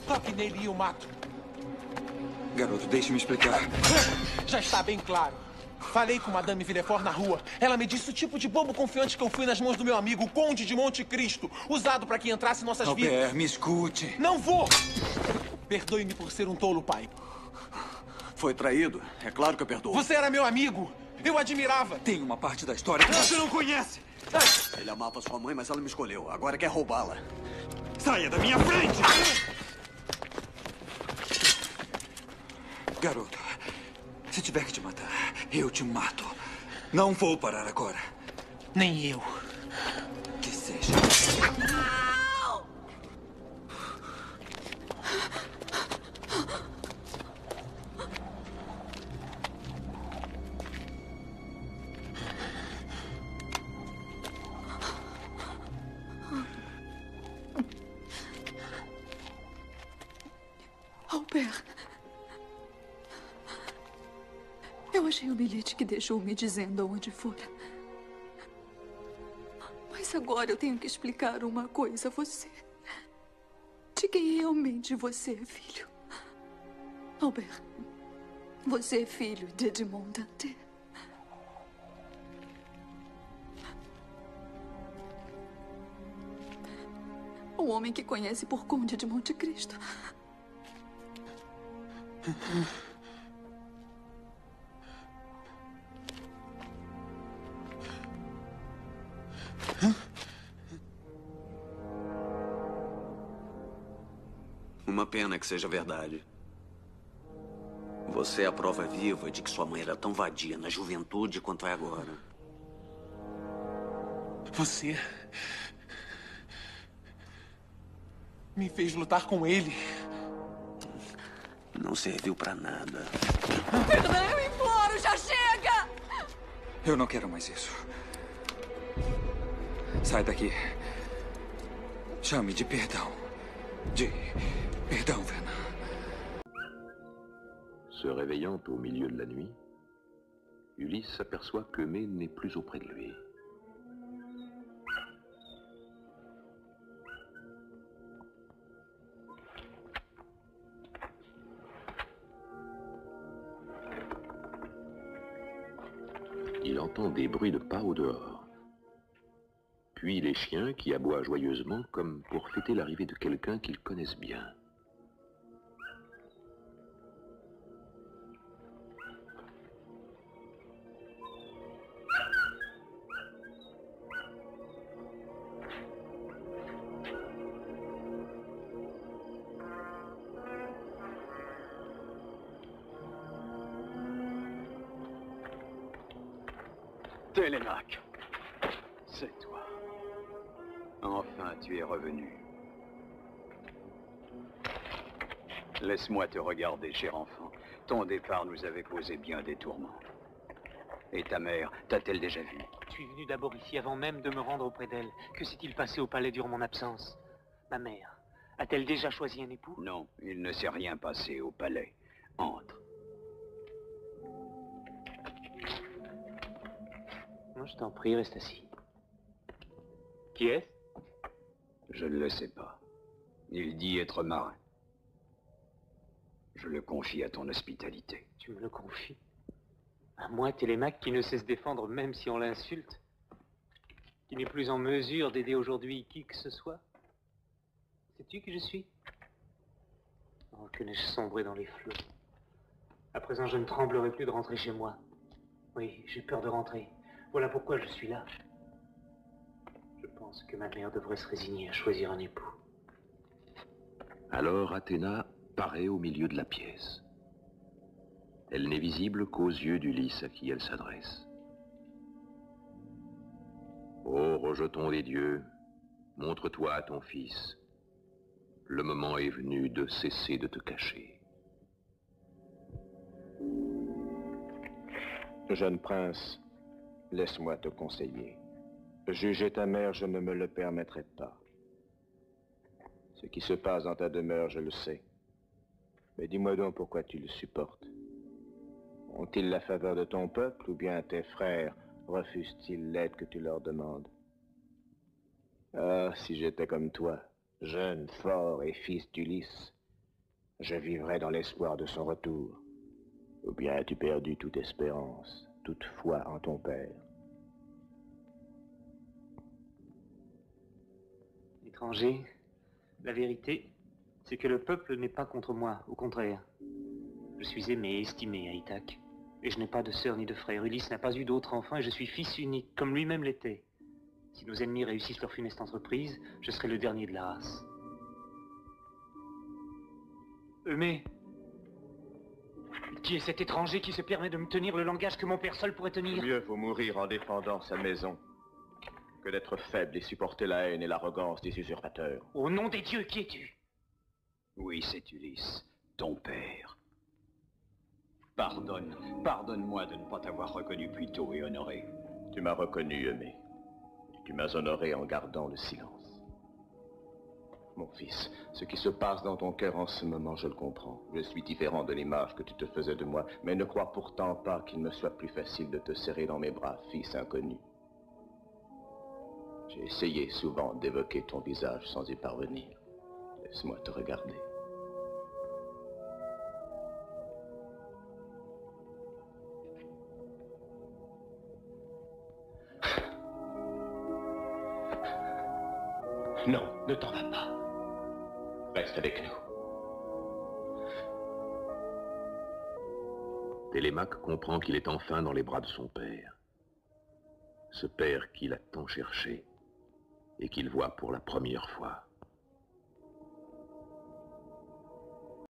Toque nele e o mato. Garoto, deixe-me explicar. Já está bem claro. Falei com Madame Villefort na rua. Ela me disse o tipo de bobo confiante que eu fui nas mãos do meu amigo, o Conde de Monte Cristo, usado para que entrasse em nossas vidas. Albert, me escute. Não vou! Perdoe-me por ser um tolo, pai. Foi traído? É claro que eu perdoo. Você era meu amigo. Eu admirava. Tem uma parte da história que Você não conhece! Ele amava sua mãe, mas ela me escolheu. Agora quer roubá-la. Saia da minha frente! Garoto, se tiver que te matar, eu te mato. Não vou parar agora. Nem eu. Que seja. Albert. Eu achei o bilhete que deixou me dizendo aonde fora. Mas agora eu tenho que explicar uma coisa a você. De quem realmente você é filho. Albert, você é filho de Edmond Dantès. O homem que conhece por Conde de Monte Cristo. Uma pena que seja verdade. Você é a prova viva de que sua mãe era tão vadia na juventude quanto é agora. Você me fez lutar com ele. Não serviu pra nada. Perdão, eu imploro, já chega! Eu não quero mais isso. Sai daqui. Chame de perdão. De perdão, Fernand. Se réveillant au milieu de la nuit, Ulysse s'aperçoit qu'Eumée n'est plus auprès de lui. Il entend des bruits de pas au dehors. Puis les chiens qui aboient joyeusement comme pour fêter l'arrivée de quelqu'un qu'ils connaissent bien. Télémaque, c'est toi. Enfin, tu es revenu. Laisse-moi te regarder, cher enfant. Ton départ nous avait causé bien des tourments. Et ta mère, t'a-t-elle déjà vu? Je suis venu d'abord ici avant même de me rendre auprès d'elle. Que s'est-il passé au palais durant mon absence? Ma mère, a-t-elle déjà choisi un époux? Non, il ne s'est rien passé au palais. Entre. Moi, je t'en prie, reste assis. Qui est-ce? Je ne le sais pas. Il dit être marin. Je le confie à ton hospitalité. Tu me le confies? À moi, Télémaque, qui ne sait se défendre même si on l'insulte? Qui n'est plus en mesure d'aider aujourd'hui qui que ce soit? Sais-tu qui je suis? Oh, que n'ai-je sombré dans les flots. À présent, je ne tremblerai plus de rentrer chez moi. Oui, j'ai peur de rentrer. Voilà pourquoi je suis là. Je pense que ma mère devrait se résigner à choisir un époux. Alors Athéna paraît au milieu de la pièce. Elle n'est visible qu'aux yeux d'Ulysse à qui elle s'adresse. Ô rejeton des dieux, montre-toi à ton fils. Le moment est venu de cesser de te cacher. Jeune prince, laisse-moi te conseiller. Juger ta mère, je ne me le permettrai pas. Ce qui se passe dans ta demeure, je le sais. Mais dis-moi donc pourquoi tu le supportes. Ont-ils la faveur de ton peuple ou bien tes frères refusent-ils l'aide que tu leur demandes? Ah, si j'étais comme toi, jeune, fort et fils d'Ulysse, Je vivrai dans l'espoir de son retour. Ou bien as-tu perdu toute espérance, toute foi en ton père? Étranger, la vérité, c'est que le peuple n'est pas contre moi, au contraire. Je suis aimé et estimé à Ithaque. Et je n'ai pas de sœur ni de frère. Ulysse n'a pas eu d'autre enfant et je suis fils unique, comme lui-même l'était. Si nos ennemis réussissent leur funeste entreprise, je serai le dernier de la race. Mais qui est cet étranger qui se permet de me tenir le langage que mon père seul pourrait tenir? Mieux vaut mourir en défendant sa maison que d'être faible et supporter la haine et l'arrogance des usurpateurs. Au nom des dieux, qui es-tu? Oui, c'est Ulysse, ton père. Pardonne-moi de ne pas t'avoir reconnu plus tôt et honoré. Tu m'as reconnu, Eumée. Et tu m'as honoré en gardant le silence. Mon fils, ce qui se passe dans ton cœur en ce moment, je le comprends. Je suis différent de l'image que tu te faisais de moi, mais ne crois pourtant pas qu'il me soit plus facile de te serrer dans mes bras, fils inconnu. J'ai essayé souvent d'évoquer ton visage sans y parvenir. Laisse-moi te regarder. Non, ne t'en vas pas. Reste avec nous. Télémaque comprend qu'il est enfin dans les bras de son père. Ce père qu'il a tant cherché et qu'il voit pour la première fois.